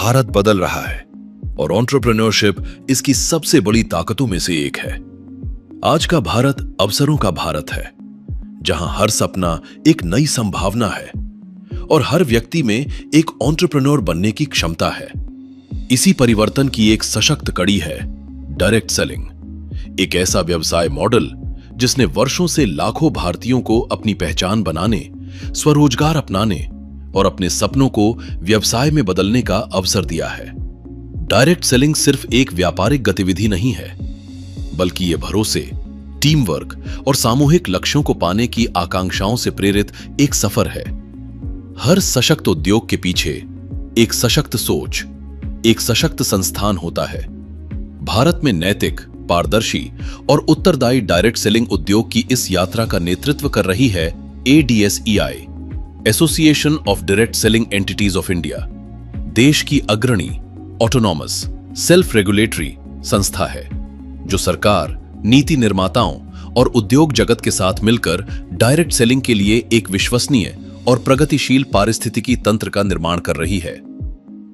भारत बदल रहा है और एंटरप्रेन्योरशिप इसकी सबसे बड़ी ताकतों में से एक है। आज का भारत अवसरों का भारत है, जहां हर सपना एक नई संभावना है और हर व्यक्ति में एक एंटरप्रेन्योर बनने की क्षमता है। इसी परिवर्तन की एक सशक्त कड़ी है डायरेक्ट सेलिंग, एक ऐसा व्यवसाय मॉडल जिसने वर्षों से लाखों भारतीयों को अपनी पहचान बनाने, स्वरोजगार अपनाने और अपने सपनों को व्यवसाय में बदलने का अवसर दिया है। डायरेक्ट सेलिंग सिर्फ एक व्यापारिक गतिविधि नहीं है, बल्कि यह भरोसे, टीम वर्क और सामूहिक लक्ष्यों को पाने की आकांक्षाओं से प्रेरित एक सफर है। हर सशक्त उद्योग के पीछे एक सशक्त सोच, एक सशक्त संस्थान होता है। भारत में नैतिक, पारदर्शी और उत्तरदायी डायरेक्ट सेलिंग उद्योग की इस यात्रा का नेतृत्व कर रही है ADSEI, association of direct selling entities of India. देश की अग्रणी, ऑटोनॉमस, सेल्फ रेगुलेटरी संस्था है जो सरकार, नीति निर्माताओं और उद्योग जगत के साथ मिलकर डायरेक्ट सेलिंग के लिए एक विश्वसनीय और प्रगतिशील पारिस्थितिकी तंत्र का निर्माण कर रही है।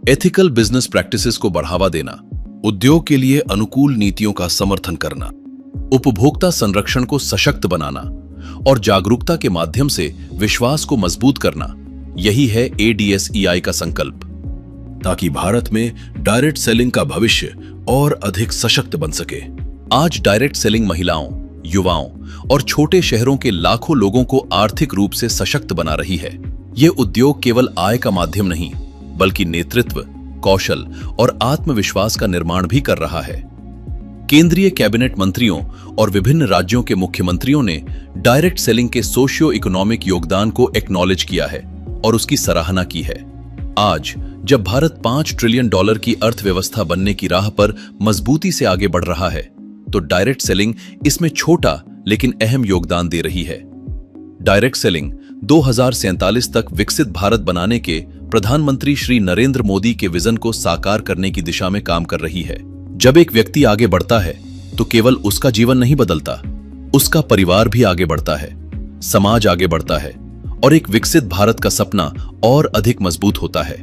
एथिकल बिजनेस प्रैक्टिसेस को बढ़ावा देना, उद्योग के लिए अनुकूल नीतियों का समर्थन करना, उपभोक्ता संरक्षण को सशक्त बनाना और जागरूकता के माध्यम से विश्वास को मजबूत करना, यही है ADSEI का संकल्प, ताकि भारत में डायरेक्ट सेलिंग का भविष्य और अधिक सशक्त बन सके। आज डायरेक्ट सेलिंग महिलाओं, युवाओं और छोटे शहरों के लाखों लोगों को आर्थिक रूप से सशक्त बना रही है। यह उद्योग केवल आय का माध्यम नहीं, बल्कि नेतृत्व, कौशल और आत्मविश्वास का निर्माण भी कर रहा है। केंद्रीय कैबिनेट मंत्रियों और विभिन्न राज्यों के मुख्यमंत्रियों ने डायरेक्ट सेलिंग के सोशियो इकोनॉमिक योगदान को एक्नॉलेज किया है और उसकी सराहना की है। आज जब भारत $5 ट्रिलियन की अर्थव्यवस्था बनने की राह पर मजबूती से आगे बढ़ रहा है, तो डायरेक्ट सेलिंग इसमें छोटा लेकिन अहम योगदान दे रही है। डायरेक्ट सेलिंग 2047 तक विकसित भारत बनाने के प्रधानमंत्री श्री नरेंद्र मोदी के विजन को साकार करने की दिशा में काम कर रही है। जब एक व्यक्ति आगे बढ़ता है तो केवल उसका जीवन नहीं बदलता, उसका परिवार भी आगे बढ़ता है, समाज आगे बढ़ता है और एक विकसित भारत का सपना और अधिक मजबूत होता है।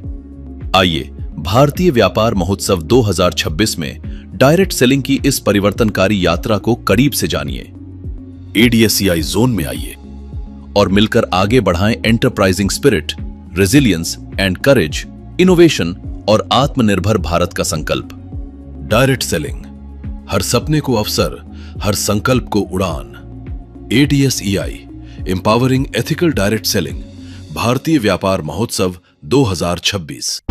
आइए भारतीय व्यापार महोत्सव 2026 में डायरेक्ट सेलिंग की इस परिवर्तनकारी यात्रा को करीब से जानिए। ADSEI जोन में आइए और मिलकर आगे बढ़ाएं enterprising spirit, resilience and courage, innovation और आत्मनिर्भर भारत का संकल्प। डायरेक्ट सेलिंग, हर सपने को अवसर, हर संकल्प को उड़ान। ADSEI, empowering ethical direct selling, भारतीय व्यापार महोत्सव 2026।